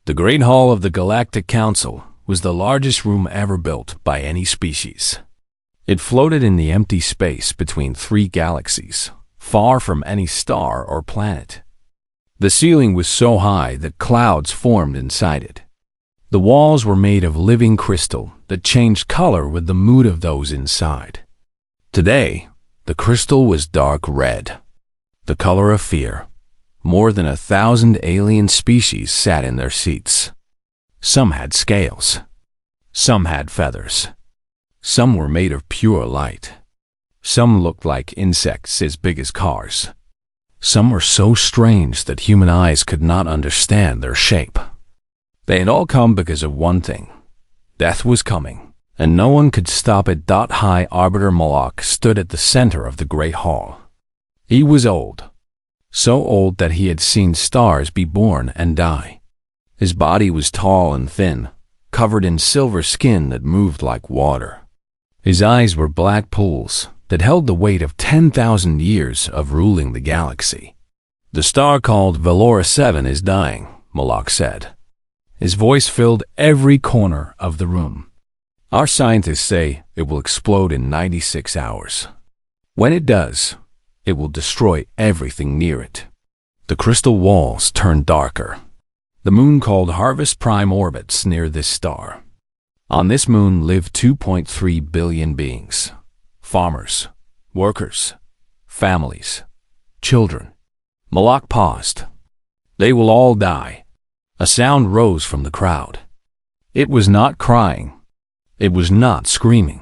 The Great Hall of the Galactic Council was the largest room ever built by any species. It floated in the empty space between three galaxies, far from any star or planet. The ceiling was so high that clouds formed inside it. The walls were made of living crystal that changed color with the mood of those inside. Today, the crystal was dark red, the color of fear. More than 1,000 alien species sat in their seats. Some had scales. Some had feathers. Some were made of pure light. Some looked like insects as big as cars. Some were so strange that human eyes could not understand their shape. They had all come because of one thing. Death was coming, and no one could stop it. High Arbiter Moloch stood at the center of the Great Hall. He was old. So old that he had seen stars be born and die. His body was tall and thin, covered in silver skin that moved like water. His eyes were black pools that held the weight of 10,000 years of ruling the galaxy. "The star called Valora 7 is dying," Moloch said. His voice filled every corner of the room. "Our scientists say it will explode in 96 hours. When it does, it will destroy everything near it." The crystal walls turned darker. The moon called Harvest Prime orbits near this star. On this moon lived 2.3 billion beings. Farmers, workers, families, children. Moloch paused. "They will all die." A sound rose from the crowd. It was not crying. It was not screaming.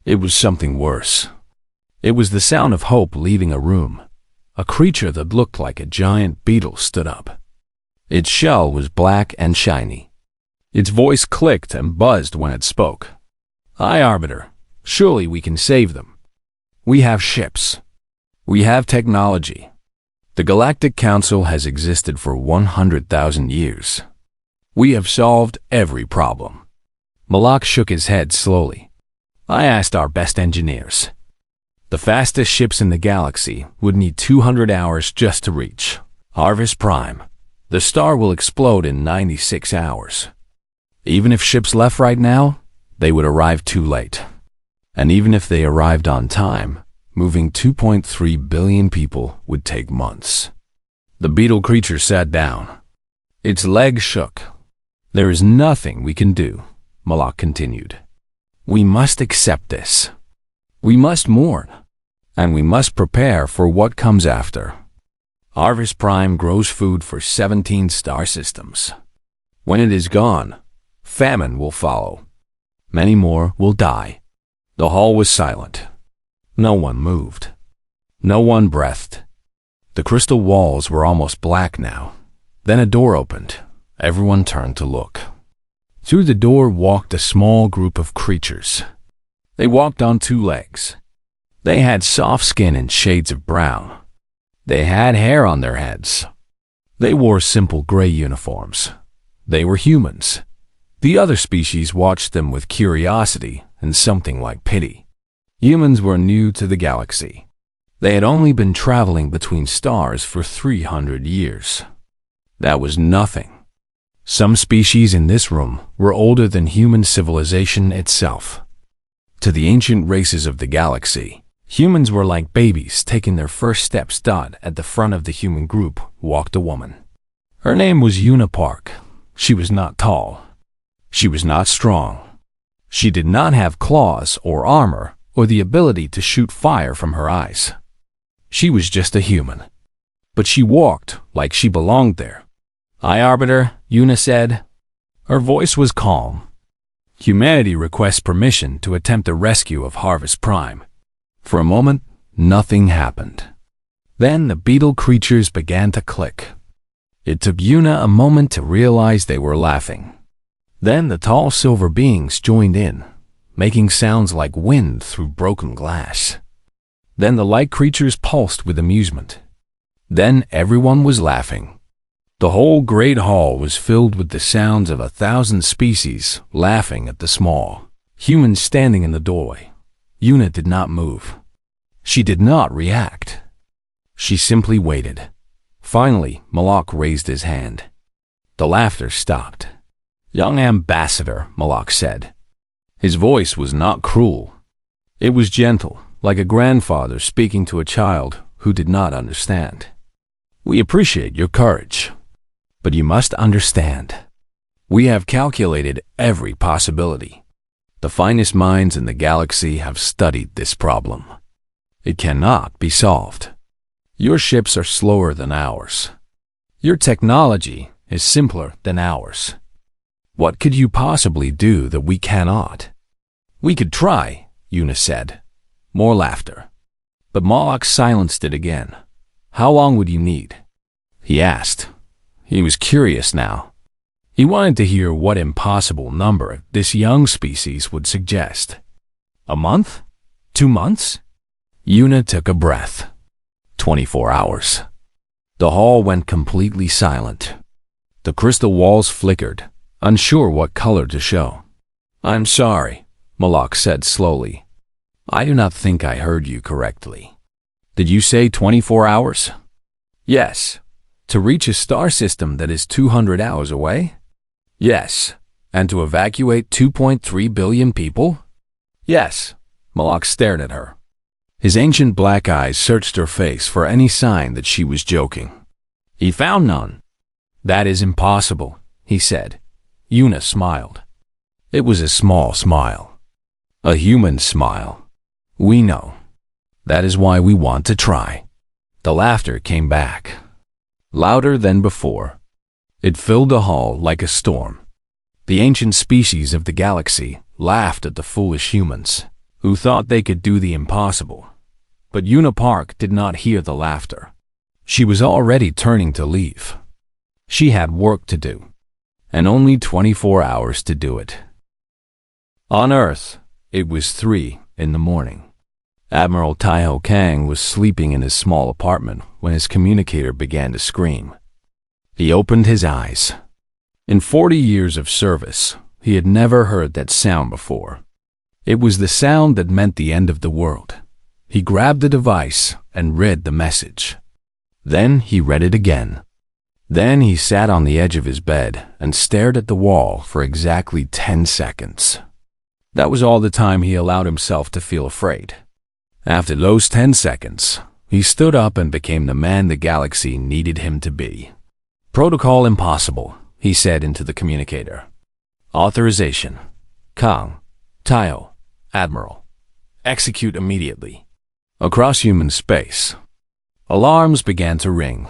It was something worse. It was the sound of hope leaving a room. A creature that looked like a giant beetle stood up. Its shell was black and shiny. Its voice clicked and buzzed when it spoke. "High Arbiter, surely we can save them. We have ships. We have technology. The Galactic Council has existed for 100,000 years. We have solved every problem." Moloch shook his head slowly. "I asked our best engineers. The fastest ships in the galaxy would need 200 hours just to reach Harvest Prime. The star will explode in 96 hours. Even if ships left right now, they would arrive too late. And even if they arrived on time, moving 2.3 billion people would take months." The beetle creature sat down. Its legs shook. "There is nothing we can do," Moloch continued. "We must accept this. We must mourn. And we must prepare for what comes after. Harvest Prime grows food for 17 star systems. When it is gone, famine will follow. Many more will die." The hall was silent. No one moved. No one breathed. The crystal walls were almost black now. Then a door opened. Everyone turned to look. Through the door walked a small group of creatures. They walked on two legs. They had soft skin in shades of brown. They had hair on their heads. They wore simple gray uniforms. They were humans. The other species watched them with curiosity and something like pity. Humans were new to the galaxy. They had only been traveling between stars for 300 years. That was nothing. Some species in this room were older than human civilization itself. To the ancient races of the galaxy, humans were like babies taking their first steps. At the front of the human group walked a woman. Her name was Una Park. She was not tall. She was not strong. She did not have claws or armor or the ability to shoot fire from her eyes. She was just a human. But she walked like she belonged there. "High Arbiter," Una said. Her voice was calm. "Humanity requests permission to attempt a rescue of Harvest Prime." For a moment, nothing happened. Then the beetle creatures began to click. It took Una a moment to realize they were laughing. Then the tall silver beings joined in, making sounds like wind through broken glass. Then the light creatures pulsed with amusement. Then everyone was laughing. The whole great hall was filled with the sounds of 1,000 species laughing at the small humans standing in the doorway. Una did not move. She did not react. She simply waited. Finally, Moloch raised his hand. The laughter stopped. "Young Ambassador," Malak said. His voice was not cruel. It was gentle, like a grandfather speaking to a child who did not understand. "We appreciate your courage, but you must understand. We have calculated every possibility. The finest minds in the galaxy have studied this problem. It cannot be solved. Your ships are slower than ours. Your technology is simpler than ours. What could you possibly do that we cannot?" "We could try," Una said. More laughter. But Malak silenced it again. "How long would you need?" he asked. He was curious now. He wanted to hear what impossible number this young species would suggest. "A month? 2 months?" Una took a breath. 24 hours. The hall went completely silent. The crystal walls flickered, unsure what color to show. "I'm sorry," Malak said slowly. "I do not think I heard you correctly. Did you say 24 hours? "Yes." "To reach a star system that is 200 hours away?" "Yes." "And to evacuate 2.3 billion people?" "Yes." Malak stared at her. His ancient black eyes searched her face for any sign that she was joking. He found none. "That is impossible," he said. Una smiled. It was a small smile. A human smile. "We know. That is why we want to try." The laughter came back, louder than before. It filled the hall like a storm. The ancient species of the galaxy laughed at the foolish humans, who thought they could do the impossible. But Una Park did not hear the laughter. She was already turning to leave. She had work to do, and only 24 hours to do it. On Earth, it was 3 in the morning. Admiral Taiho Kang was sleeping in his small apartment when his communicator began to scream. He opened his eyes. In 40 years of service, he had never heard that sound before. It was the sound that meant the end of the world. He grabbed the device and read the message. Then he read it again. Then he sat on the edge of his bed and stared at the wall for exactly 10 seconds. That was all the time he allowed himself to feel afraid. After those 10 seconds, he stood up and became the man the galaxy needed him to be. "Protocol impossible," he said into the communicator. "Authorization. Kang, Taiho, Admiral. Execute immediately." Across human space, alarms began to ring.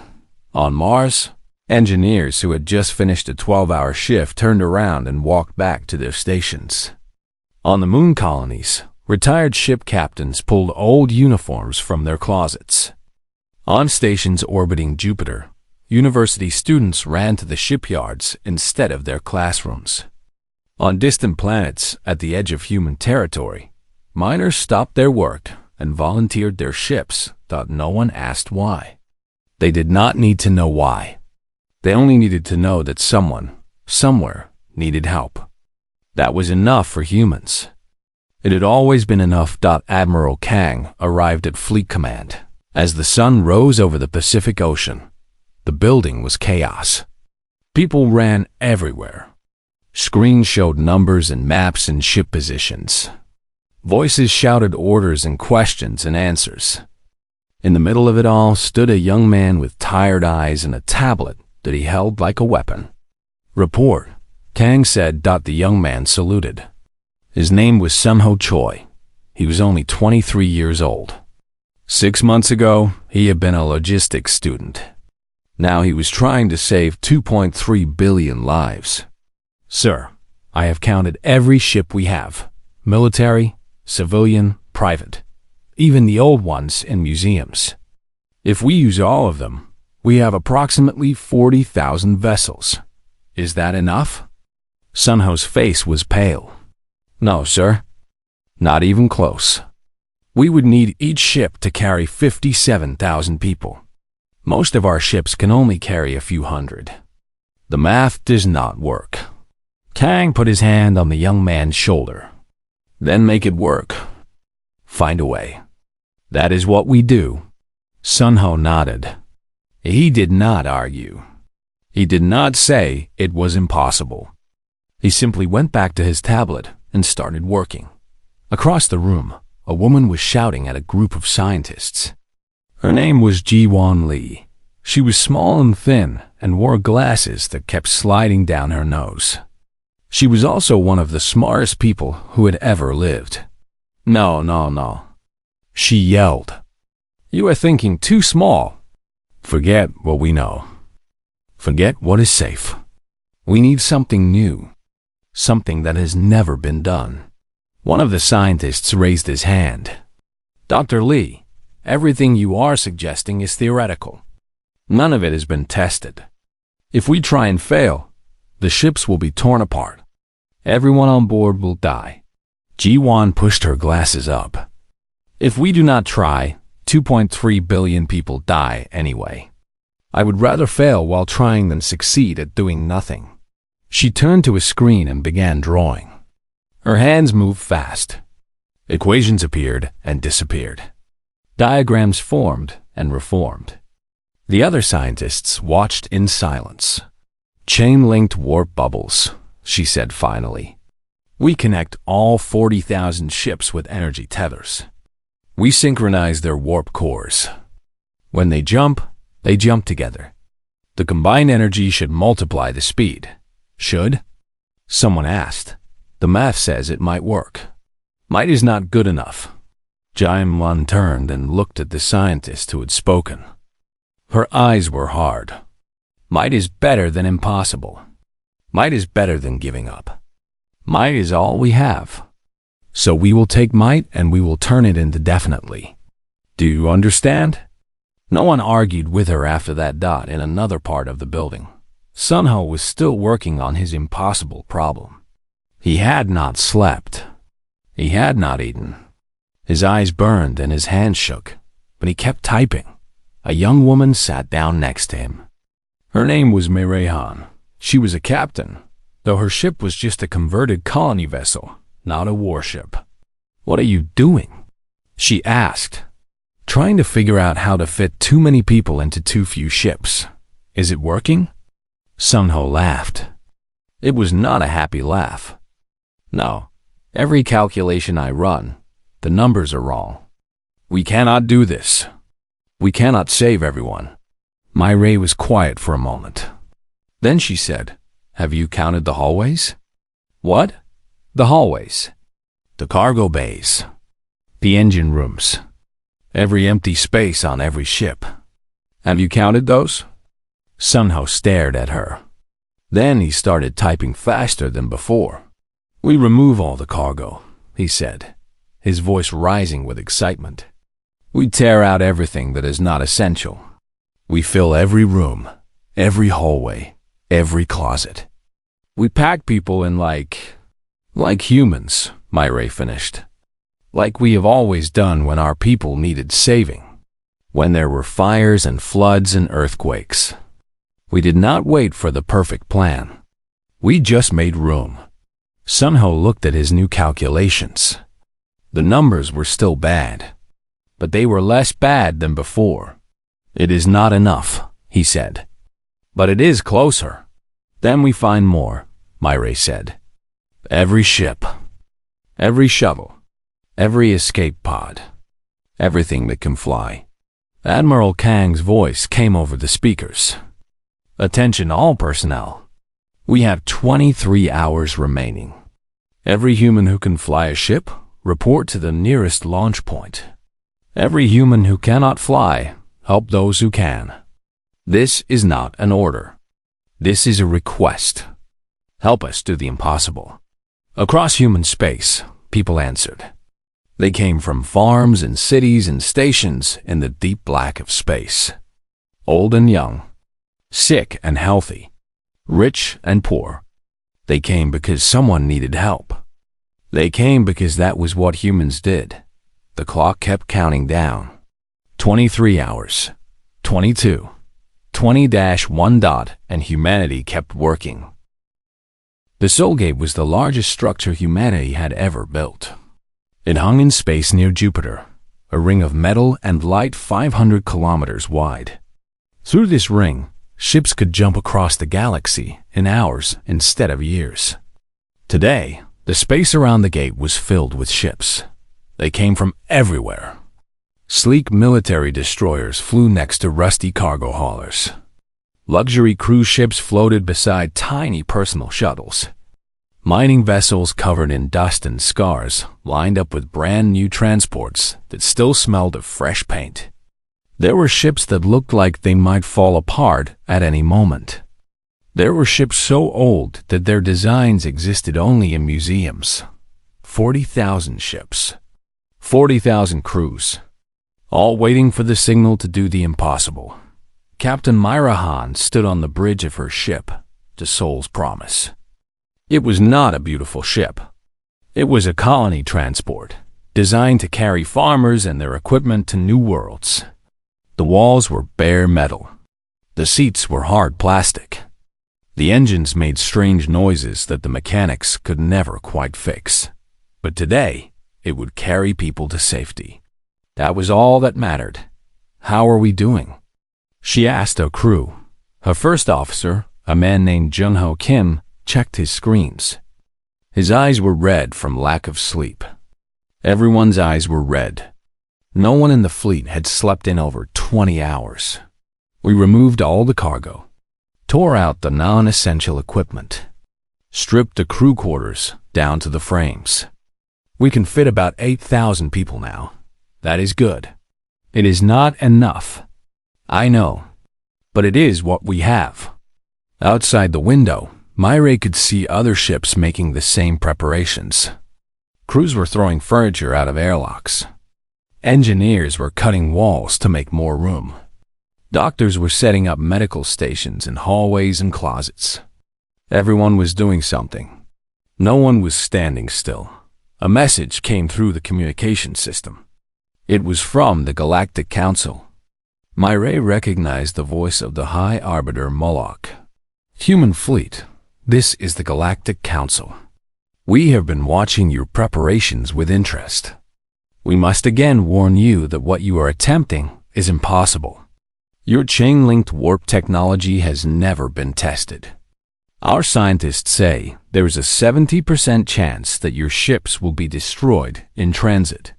On Mars, engineers who had just finished a 12-hour shift turned around and walked back to their stations. On the moon colonies, retired ship captains pulled old uniforms from their closets. On stations orbiting Jupiter, university students ran to the shipyards instead of their classrooms. On distant planets at the edge of human territory, miners stopped their work and volunteered their ships, though no one asked why. They did not need to know why. They only needed to know that someone, somewhere, needed help. That was enough for humans. It had always been enough. Admiral Kang arrived at Fleet Command. As the sun rose over the Pacific Ocean, the building was chaos. People ran everywhere. Screens showed numbers and maps and ship positions. Voices shouted orders and questions and answers. In the middle of it all stood a young man with tired eyes and a tablet that he held like a weapon. "Report," Kang said. The young man saluted. His name was Sunho Choi. He was only 23 years old. 6 months ago, he had been a logistics student. Now he was trying to save 2.3 billion lives. "Sir, I have counted every ship we have. Military, civilian, private. Even the old ones in museums. If we use all of them, we have approximately 40,000 vessels. Is that enough?" Sunho's face was pale. "No, sir. Not even close. We would need each ship to carry 57,000 people. Most of our ships can only carry a few hundred. The math does not work." Kang put his hand on the young man's shoulder. "Then make it work. Find a way. That is what we do." Sunho nodded. He did not argue. He did not say it was impossible. He simply went back to his tablet and started working. Across the room, a woman was shouting at a group of scientists. Her name was Ji-Won Lee. She was small and thin and wore glasses that kept sliding down her nose. She was also one of the smartest people who had ever lived. No, no, no. She yelled. You are thinking too small. Forget what we know. Forget what is safe. We need something new. Something that has never been done. One of the scientists raised his hand. Dr. Lee, everything you are suggesting is theoretical. None of it has been tested. If we try and fail, the ships will be torn apart. Everyone on board will die. Ji-Won pushed her glasses up. If we do not try, 2.3 billion people die anyway. I would rather fail while trying than succeed at doing nothing. She turned to a screen and began drawing. Her hands moved fast. Equations appeared and disappeared. Diagrams formed and reformed. The other scientists watched in silence. Chain-linked warp bubbles, she said finally. We connect all 40,000 ships with energy tethers. We synchronize their warp cores. When they jump together. The combined energy should multiply the speed. Should? Someone asked. The math says it might work. Might is not good enough. Ji-Won turned and looked at the scientist who had spoken. Her eyes were hard. Might is better than impossible. Might is better than giving up. Might is all we have. So we will take might and we will turn it into definitely. Do you understand? No one argued with her after that. In another part of the building, Sun-Ho was still working on his impossible problem. He had not slept. He had not eaten. His eyes burned and his hands shook, but he kept typing. A young woman sat down next to him. Her name was Narration. She was a captain, though her ship was just a converted colony vessel, not a warship. What are you doing? She asked. Trying to figure out how to fit too many people into too few ships. Is it working? Sun-Ho laughed. It was not a happy laugh. No, every calculation I run, the numbers are wrong. We cannot do this. We cannot save everyone. Ray was quiet for a moment. Then she said, Have you counted the hallways? What? The hallways. The cargo bays. The engine rooms. Every empty space on every ship. Have you counted those? Sun-Ho stared at her. Then he started typing faster than before. We remove all the cargo, he said, his voice rising with excitement. We tear out everything that is not essential. We fill every room, every hallway, every closet. We pack people in like humans, Ray finished. Like we have always done when our people needed saving. When there were fires and floods and earthquakes. We did not wait for the perfect plan. We just made room. Sun-Ho looked at his new calculations. The numbers were still bad, but they were less bad than before. It is not enough, he said. But it is closer. Then we find more, Ray said. Every ship, every shuttle, every escape pod, everything that can fly. Admiral Kang's voice came over the speakers. Attention all personnel. We have 23 hours remaining. Every human who can fly a ship, report to the nearest launch point. Every human who cannot fly, help those who can. This is not an order. This is a request. Help us do the impossible. Across human space, people answered. They came from farms and cities and stations in the deep black of space. Old and young, sick and healthy, rich and poor. They came because someone needed help. They came because that was what humans did. The clock kept counting down. 23 hours, 22, 20-1 and humanity kept working. The Soul Gate was the largest structure humanity had ever built. It hung in space near Jupiter, a ring of metal and light 500 kilometers wide. Through this ring, Ships could jump across the galaxy in hours instead of years. Today, the space around the gate was filled with ships. They came from everywhere. Sleek military destroyers flew next to rusty cargo haulers. Luxury cruise ships floated beside tiny personal shuttles. Mining vessels covered in dust and scars lined up with brand new transports that still smelled of fresh paint. There were ships that looked like they might fall apart at any moment. There were ships so old that their designs existed only in museums. 40,000 ships. 40,000 crews. All waiting for the signal to do the impossible. Captain Myra Hahn stood on the bridge of her ship, the Soul's Promise. It was not a beautiful ship. It was a colony transport, designed to carry farmers and their equipment to new worlds. The walls were bare metal. The seats were hard plastic. The engines made strange noises that the mechanics could never quite fix. But today, it would carry people to safety. That was all that mattered. How are we doing? She asked her crew. Her first officer, a man named Jung-Ho Kim, checked his screens. His eyes were red from lack of sleep. Everyone's eyes were red. No one in the fleet had slept in over 20 hours. We removed all the cargo, tore out the non-essential equipment, stripped the crew quarters down to the frames. We can fit about 8,000 people now. That is good. It is not enough. I know, but it is what we have. Outside the window, Myra could see other ships making the same preparations. Crews were throwing furniture out of airlocks. Engineers were cutting walls to make more room. Doctors were setting up medical stations in hallways and closets. Everyone was doing something. No one was standing still. A message came through the communication system. It was from the Galactic Council. Myra recognized the voice of the High Arbiter Moloch. Human fleet, this is the Galactic Council. We have been watching your preparations with interest. We must again warn you that what you are attempting is impossible. Your chain-linked warp technology has never been tested. Our scientists say there is a 70% chance that your ships will be destroyed in transit.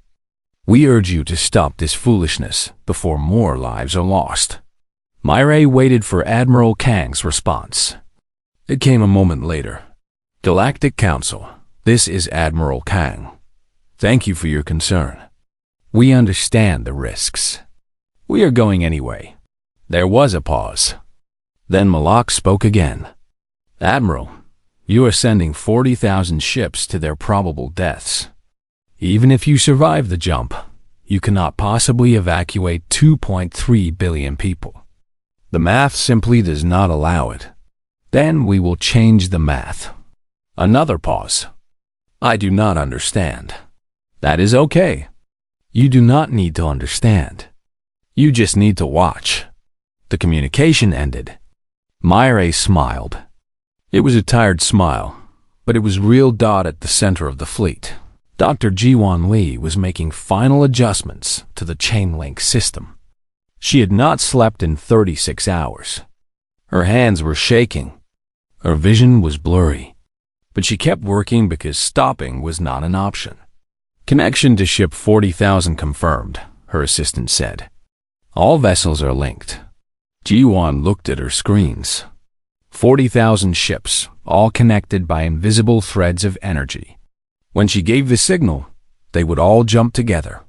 We urge you to stop this foolishness before more lives are lost. Myra waited for Admiral Kang's response. It came a moment later. Galactic Council, this is Admiral Kang. Thank you for your concern. We understand the risks. We are going anyway. There was a pause. Then Moloch spoke again. Admiral, you are sending 40,000 ships to their probable deaths. Even if you survive the jump, you cannot possibly evacuate 2.3 billion people. The math simply does not allow it. Then we will change the math. Another pause. I do not understand. That is okay. You do not need to understand. You just need to watch. The communication ended. Myra smiled. It was a tired smile, but it was real. At the center of the fleet, Dr. Ji-Won Lee was making final adjustments to the chain link system. She had not slept in 36 hours. Her hands were shaking. Her vision was blurry. But she kept working because stopping was not an option. Connection to ship 40,000 confirmed, her assistant said. All vessels are linked. Ji-Won looked at her screens. 40,000 ships, all connected by invisible threads of energy. When she gave the signal, they would all jump together.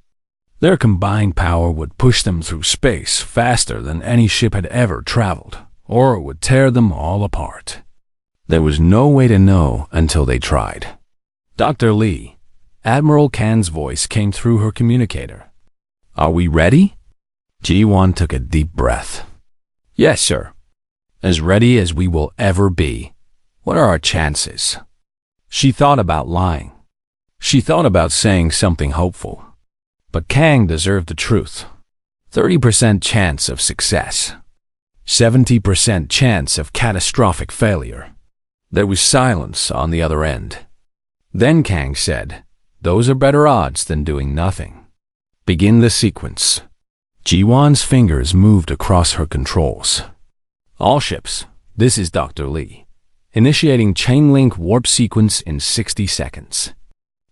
Their combined power would push them through space faster than any ship had ever traveled, or it would tear them all apart. There was no way to know until they tried. Dr. Lee, Admiral Kang's voice came through her communicator. Are we ready? Ji-Won took a deep breath. Yes, sir. As ready as we will ever be. What are our chances? She thought about lying. She thought about saying something hopeful. But Kang deserved the truth. 30% chance of success. 70% chance of catastrophic failure. There was silence on the other end. Then Kang said, those are better odds than doing nothing. Begin the sequence. Ji-Won's fingers moved across her controls. All ships, this is Dr. Lee. Initiating chain link warp sequence in 60 seconds.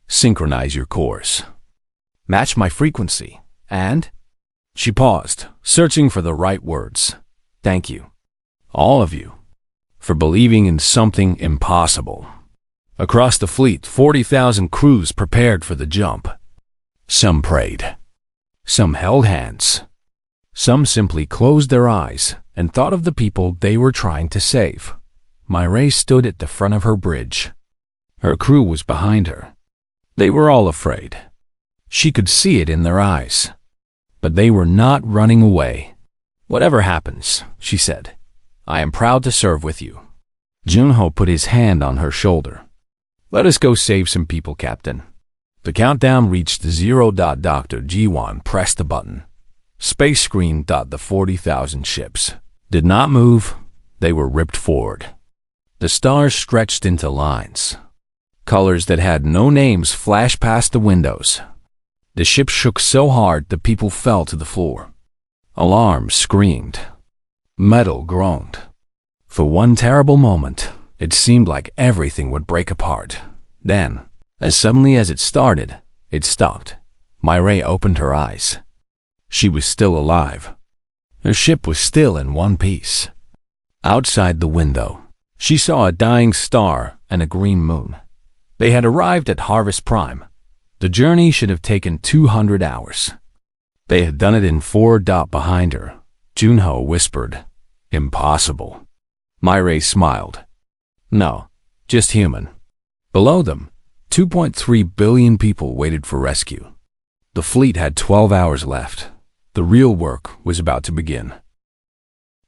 Synchronize your course. Match my frequency. And? She paused, searching for the right words. Thank you. All of you. For believing in something impossible. Across the fleet, 40,000 crews prepared for the jump. Some prayed. Some held hands. Some simply closed their eyes and thought of the people they were trying to save. Mireille stood at the front of her bridge. Her crew was behind her. They were all afraid. She could see it in their eyes. But they were not running away. Whatever happens, she said, I am proud to serve with you. Junho put his hand on her shoulder. Let us go save some people, Captain. The countdown reached 0. Dr. Jiwan pressed the button. Space screen. The 40,000 ships did not move. They were ripped forward. The stars stretched into lines. Colors that had no names flashed past the windows. The ship shook so hard the people fell to the floor. Alarms screamed. Metal groaned. For one terrible moment, it seemed like everything would break apart. Then, as suddenly as it started, it stopped. Mireille opened her eyes. She was still alive. Her ship was still in one piece. Outside the window, she saw a dying star and a green moon. They had arrived at Harvest Prime. The journey should have taken 200 hours. They had done it in 4. Behind her, Junho whispered, Impossible. Mireille smiled. No, just human. Below them, 2.3 billion people waited for rescue. The fleet had 12 hours left. The real work was about to begin.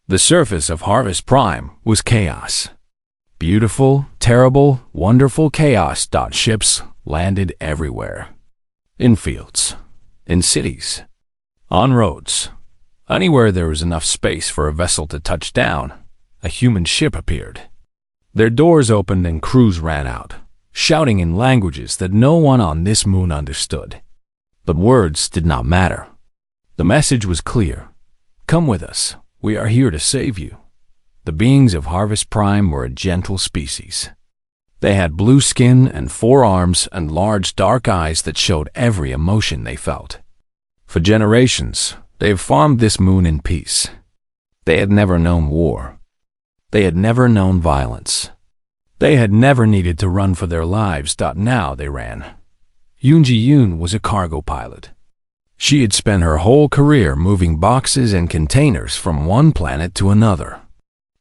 The surface of Harvest Prime was chaos. Beautiful, terrible, wonderful chaos. Ships landed everywhere. In fields, in cities, on roads. Anywhere there was enough space for a vessel to touch down, a human ship appeared. Their doors opened and crews ran out, shouting in languages that no one on this moon understood. But words did not matter. The message was clear. Come with us. We are here to save you. The beings of Harvest Prime were a gentle species. They had blue skin and 4 arms and large dark eyes that showed every emotion they felt. For generations, they have farmed this moon in peace. They had never known war. They had never known violence. They had never needed to run for their lives. Now they ran. Yoonji Yoon was a cargo pilot. She had spent her whole career moving boxes and containers from one planet to another.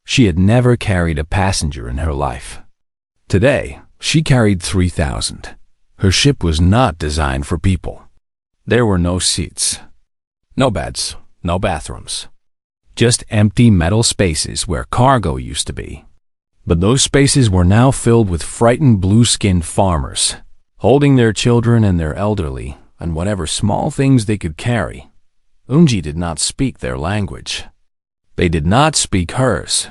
She had never carried a passenger in her life. Today, she carried 3,000. Her ship was not designed for people. There were no seats, no beds, no bathrooms. Just empty metal spaces where cargo used to be. But those spaces were now filled with frightened blue-skinned farmers, holding their children and their elderly, and whatever small things they could carry. Unji did not speak their language. They did not speak hers.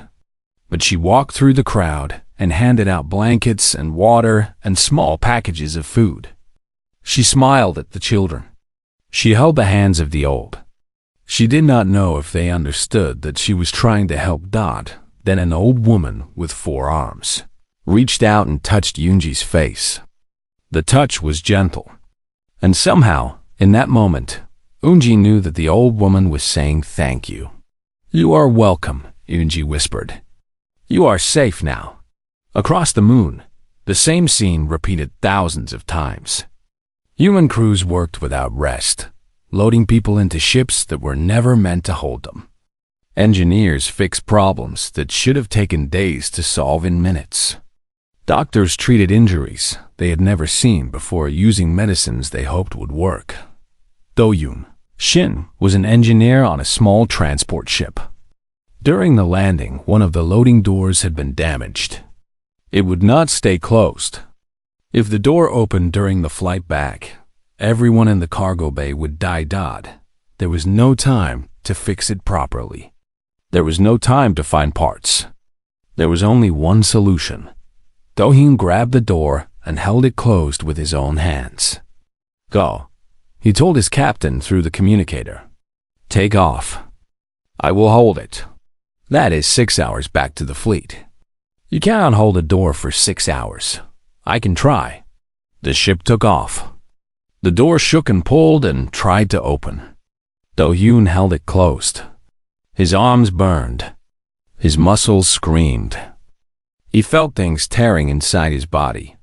But she walked through the crowd and handed out blankets and water and small packages of food. She smiled at the children. She held the hands of the old. She did not know if they understood that she was trying to help Dot. Then an old woman with 4 arms reached out and touched Yoonji's face. The touch was gentle. And somehow, in that moment, Unji knew that the old woman was saying thank you. You are welcome, Yoonji whispered. You are safe now. Across the moon, the same scene repeated thousands of times. Human crews worked without rest, loading people into ships that were never meant to hold them. Engineers fixed problems that should have taken days to solve in minutes. Doctors treated injuries they had never seen before using medicines they hoped would work. Do-yoon Shin was an engineer on a small transport ship. During the landing, one of the loading doors had been damaged. It would not stay closed. If the door opened during the flight back, everyone in the cargo bay would die. There was no time to fix it properly. There was no time to find parts. There was only one solution. Do-hyun grabbed the door and held it closed with his own hands. Go, he told his captain through the communicator. Take off. I will hold it. That is 6 hours back to the fleet. You cannot hold a door for 6 hours. I can try. The ship took off. The door shook and pulled and tried to open. Do-hyun held it closed. His arms burned. His muscles screamed. He felt things tearing inside his body.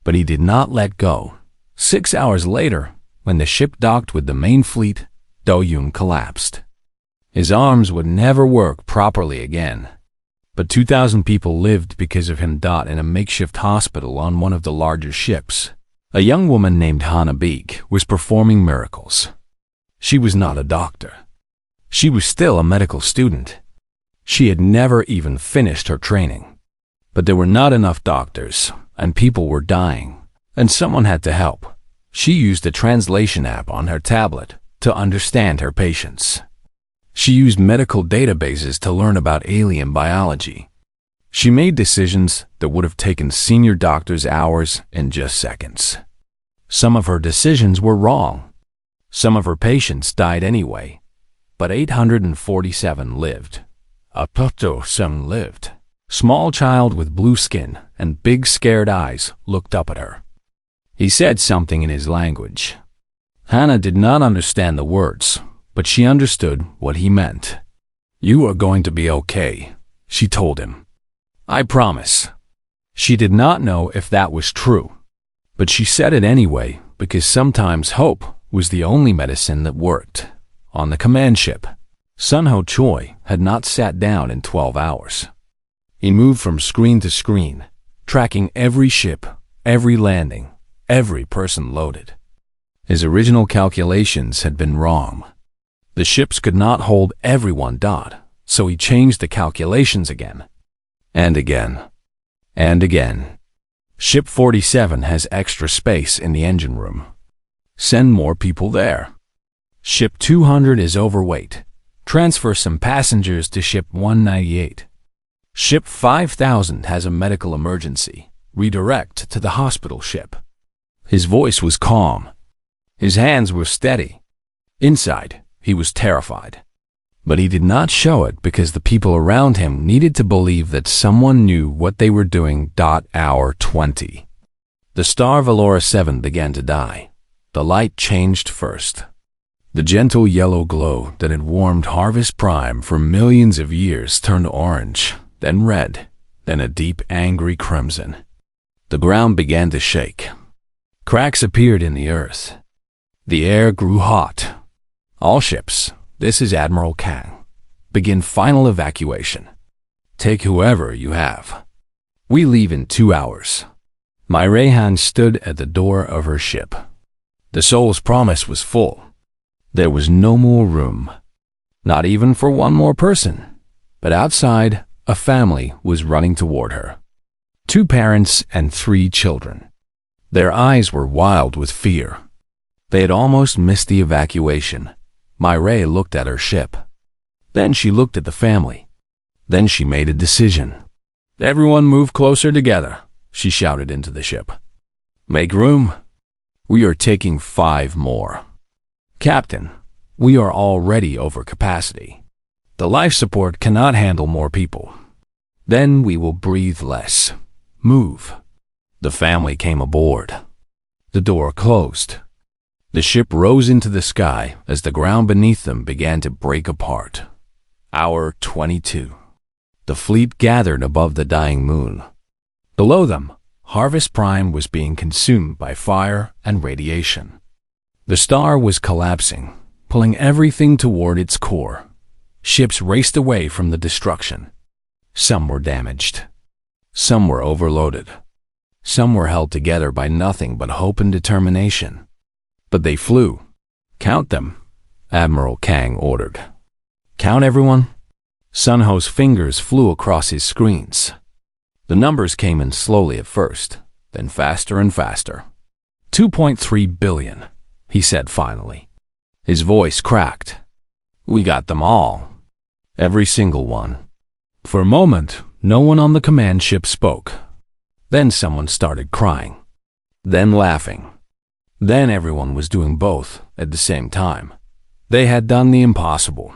But he did not let go. 6 hours later, when the ship docked with the main fleet, Do-hyun collapsed. His arms would never work properly again. But 2,000 people lived because of him. In a makeshift hospital on one of the larger ships, a young woman named Hana Beek was performing miracles. She was not a doctor. She was still a medical student. She had never even finished her training. But there were not enough doctors, and people were dying, and someone had to help. She used a translation app on her tablet to understand her patients. She used medical databases to learn about alien biology. She made decisions that would have taken senior doctors hours in just seconds. Some of her decisions were wrong. Some of her patients died anyway, but 847 lived. A Some lived. Small child with blue skin and big scared eyes looked up at her. He said something in his language. Hannah did not understand the words, but she understood what he meant. "You are going to be okay," she told him. "I promise." She did not know if that was true, but she said it anyway because sometimes hope was the only medicine that worked. On the command ship, Sun Ho Choi had not sat down in 12 hours. He moved from screen to screen, tracking every ship, every landing, every person loaded. His original calculations had been wrong. The ships could not hold everyone. So he changed the calculations again, and again, and again. Ship 47 has extra space in the engine room. Send more people there. Ship 200 is overweight. Transfer some passengers to Ship 198. Ship 5000 has a medical emergency. Redirect to the hospital ship. His voice was calm. His hands were steady. Inside, he was terrified. But he did not show it because the people around him needed to believe that someone knew what they were doing. Hour 20. The star Valora 7 began to die. The light changed first. The gentle yellow glow that had warmed Harvest Prime for millions of years turned orange, then red, then a deep angry crimson. The ground began to shake. Cracks appeared in the earth. The air grew hot. All ships, this is Admiral Kang. Begin final evacuation. Take whoever you have. We leave in 2 hours. My Rayhan stood at the door of her ship. The Soul's Promise was full. There was no more room. Not even for one more person. But outside, a family was running toward her. 2 parents and 3 children. Their eyes were wild with fear. They had almost missed the evacuation. Myray looked at her ship. Then she looked at the family. Then she made a decision. "Everyone move closer together," she shouted into the ship. "Make room. We are taking 5 more. Captain, we are already over capacity. The life support cannot handle more people. Then we will breathe less. Move." The family came aboard. The door closed. The ship rose into the sky as the ground beneath them began to break apart. Hour 22. The fleet gathered above the dying moon. Below them, Harvest Prime was being consumed by fire and radiation. The star was collapsing, pulling everything toward its core. Ships raced away from the destruction. Some were damaged. Some were overloaded. Some were held together by nothing but hope and determination. But they flew. "Count them," Admiral Kang ordered. "Count everyone." Sun Ho's fingers flew across his screens. The numbers came in slowly at first, then faster and faster. 2.3 billion, he said finally. His voice cracked. "We got them all. Every single one." For a moment, no one on the command ship spoke. Then someone started crying. Then laughing. Then everyone was doing both at the same time. They had done the impossible,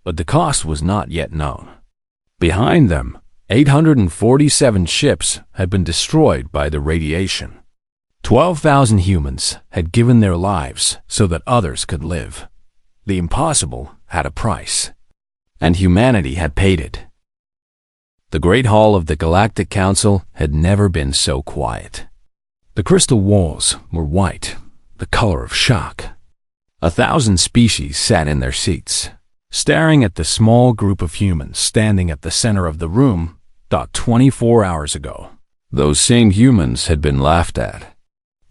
but the cost was not yet known. Behind them, 847 ships had been destroyed by the radiation. 12,000 humans had given their lives so that others could live. The impossible had a price, and humanity had paid it. The Great Hall of the Galactic Council had never been so quiet. The crystal walls were white, the color of shock. 1,000 species sat in their seats, staring at the small group of humans standing at the center of the room. 24 hours ago, those same humans had been laughed at.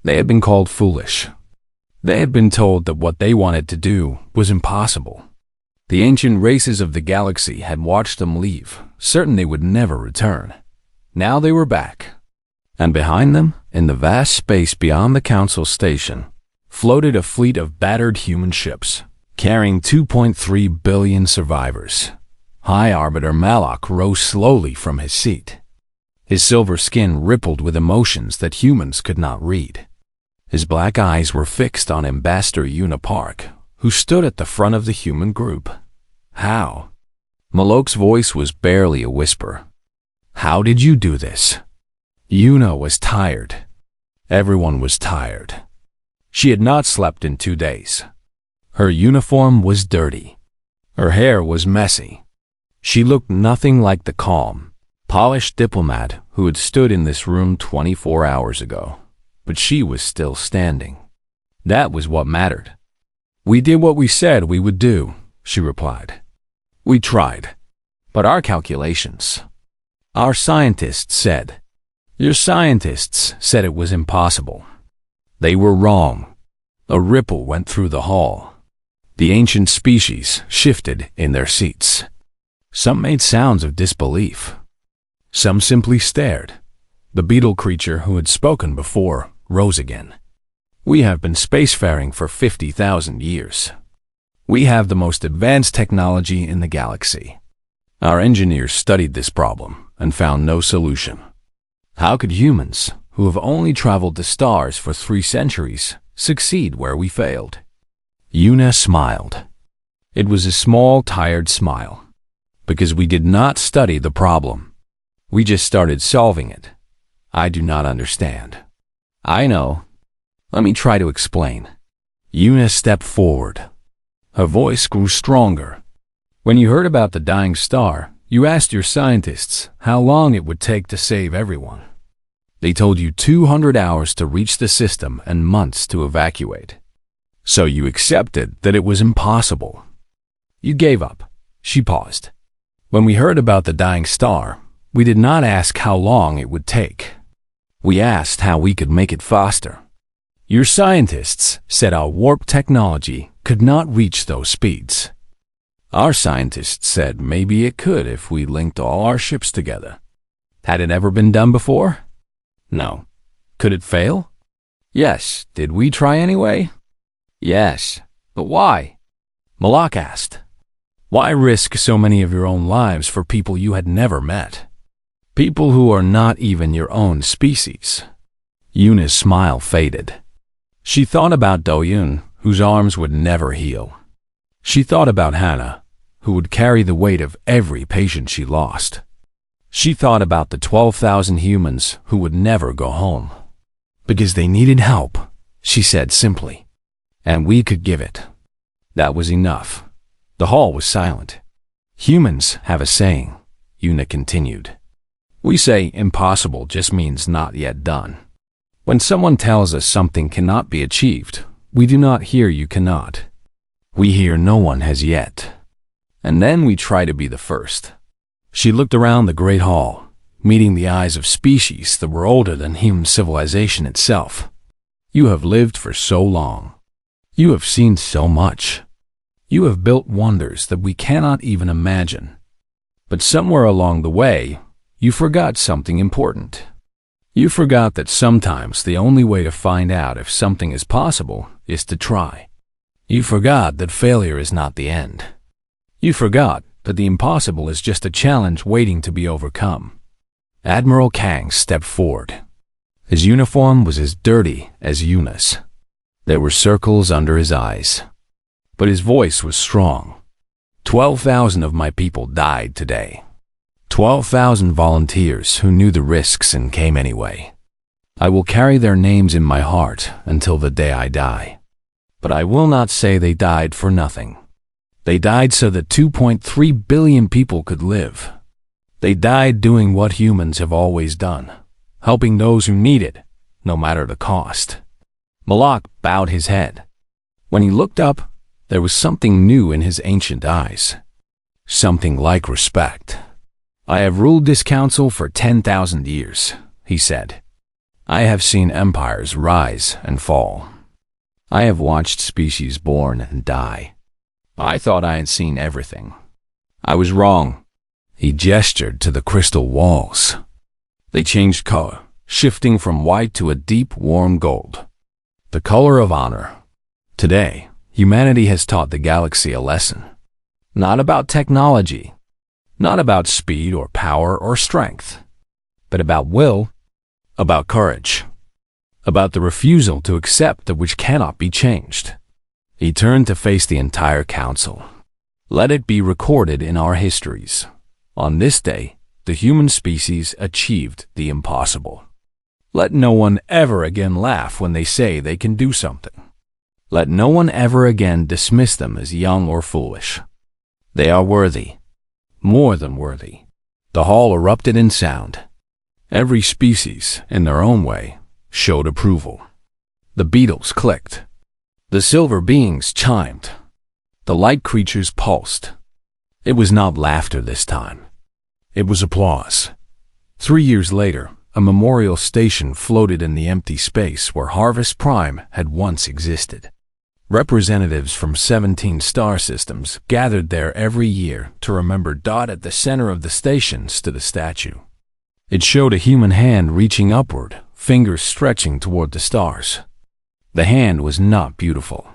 They had been called foolish. They had been told that what they wanted to do was impossible. The ancient races of the galaxy had watched them leave, certain they would never return. Now they were back. And behind them, in the vast space beyond the council station, floated a fleet of battered human ships, carrying 2.3 billion survivors. High Arbiter Malak rose slowly from his seat. His silver skin rippled with emotions that humans could not read. His black eyes were fixed on Ambassador Una Park, who stood at the front of the human group. How? Malok's voice was barely a whisper. How did you do this? Una was tired. Everyone was tired. She had not slept in 2 days. Her uniform was dirty. Her hair was messy. She looked nothing like the calm, polished diplomat who had stood in this room 24 hours ago. But she was still standing. That was what mattered. We did what we said we would do, she replied. We tried. But our calculations. Our scientists said. Your scientists said it was impossible. They were wrong. A ripple went through the hall. The ancient species shifted in their seats. Some made sounds of disbelief. Some simply stared. The beetle creature who had spoken before rose again. We have been spacefaring for 50,000 years. We have the most advanced technology in the galaxy. Our engineers studied this problem and found no solution. How could humans, who have only traveled to stars for 3 centuries, succeed where we failed? Una smiled. It was a small, tired smile. Because we did not study the problem. We just started solving it. I do not understand. I know. Let me try to explain. Una stepped forward. Her voice grew stronger. When you heard about the dying star, you asked your scientists how long it would take to save everyone. They told you 200 hours to reach the system and months to evacuate. So you accepted that it was impossible. You gave up. She paused. When we heard about the dying star, we did not ask how long it would take. We asked how we could make it faster. Your scientists said our warp technology could not reach those speeds. Our scientists said maybe it could if we linked all our ships together. Had it ever been done before? No. Could it fail? Yes. Did we try anyway? Yes. But why? Malak asked. Why risk so many of your own lives for people you had never met? People who are not even your own species. Una's smile faded. She thought about Do-Yun, whose arms would never heal. She thought about Hannah, who would carry the weight of every patient she lost. She thought about the 12,000 humans who would never go home. Because they needed help, she said simply. And we could give it. That was enough. The hall was silent. Humans have a saying, Una continued. We say impossible just means not yet done. When someone tells us something cannot be achieved, we do not hear you cannot. We hear no one has yet. And then we try to be the first. She looked around the great hall, meeting the eyes of species that were older than human civilization itself. You have lived for so long. You have seen so much. You have built wonders that we cannot even imagine. But somewhere along the way, you forgot something important. You forgot that sometimes the only way to find out if something is possible is to try. You forgot that failure is not the end. You forgot that the impossible is just a challenge waiting to be overcome. Admiral Kang stepped forward. His uniform was as dirty as Una's. There were circles under his eyes. But his voice was strong. 12,000 of my people died today. 12,000 volunteers who knew the risks and came anyway. I will carry their names in my heart until the day I die. But I will not say they died for nothing. They died so that 2.3 billion people could live. They died doing what humans have always done, helping those who need it, no matter the cost. Malak bowed his head. When he looked up, there was something new in his ancient eyes. Something like respect. I have ruled this council for 10,000 years, he said. I have seen empires rise and fall. I have watched species born and die. I thought I had seen everything. I was wrong. He gestured to the crystal walls. They changed color, shifting from white to a deep, warm gold. The color of honor. Today, humanity has taught the galaxy a lesson. Not about technology, not about speed or power or strength, but about will, about courage, about the refusal to accept that which cannot be changed. He turned to face the entire council. Let it be recorded in our histories. On this day, the human species achieved the impossible. Let no one ever again laugh when they say they can do something. Let no one ever again dismiss them as young or foolish. They are worthy, more than worthy. The hall erupted in sound. Every species, in their own way, showed approval. The beetles clicked. The silver beings chimed. The light creatures pulsed. It was not laughter this time. It was applause. 3 years later, a memorial station floated in the empty space where Harvest Prime had once existed. Representatives from 17 star systems gathered there every year to remember. At the center of the station stood a statue. It showed a human hand reaching upward, fingers stretching toward the stars. The hand was not beautiful.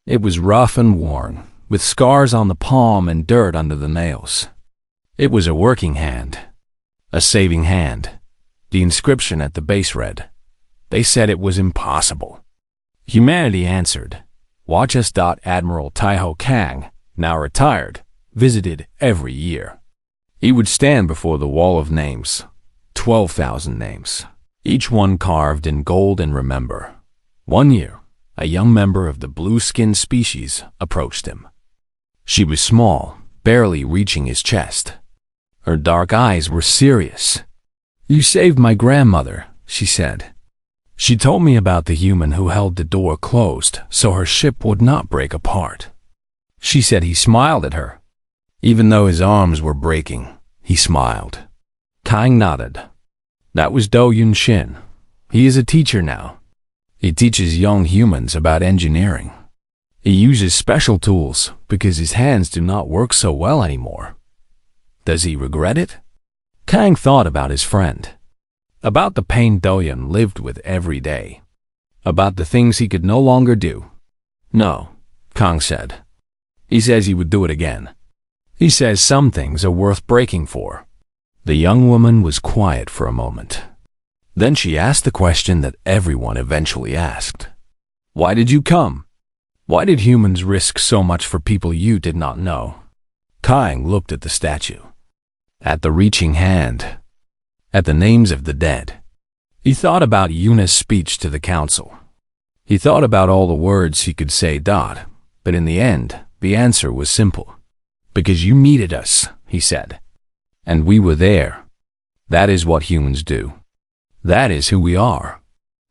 It was rough and worn, with scars on the palm and dirt under the nails. It was a working hand, a saving hand. The inscription at the base read, "They said it was impossible." Humanity answered, "Watch us." Admiral Taiho Kang, now retired, visited every year. He would stand before the wall of names, 12,000 names, each one carved in gold and remember. One year, a young member of the blue-skinned species approached him. She was small, barely reaching his chest. Her dark eyes were serious. "You saved my grandmother," she said. She told me about the human who held the door closed so her ship would not break apart. She said he smiled at her. Even though his arms were breaking, he smiled. Kang nodded. That was Do Yun Shin. He is a teacher now. He teaches young humans about engineering. He uses special tools because his hands do not work so well anymore. Does he regret it? Kang thought about his friend. About the pain Do-yun lived with every day. About the things he could no longer do. No, Kang said. He says he would do it again. He says some things are worth breaking for. The young woman was quiet for a moment. Then she asked the question that everyone eventually asked. Why did you come? Why did humans risk so much for people you did not know? Kang looked at the statue. At the reaching hand. At the names of the dead. He thought about Yuna's speech to the council. He thought about all the words he could say. But in the end, the answer was simple. Because you needed us, he said. And we were there. That is what humans do. That is who we are.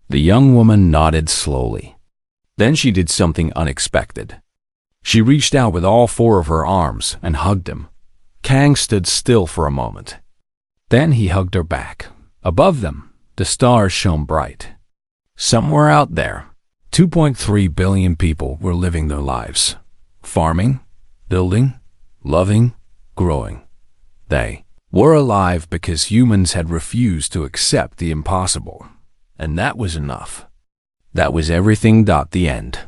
The young woman nodded slowly. Then she did something unexpected. She reached out with all 4 of her arms and hugged him. Kang stood still for a moment. Then he hugged her back. Above them, the stars shone bright. Somewhere out there, 2.3 billion people were living their lives. Farming, building, loving, growing. They were alive because humans had refused to accept the impossible. And that was enough. That was everything. The end.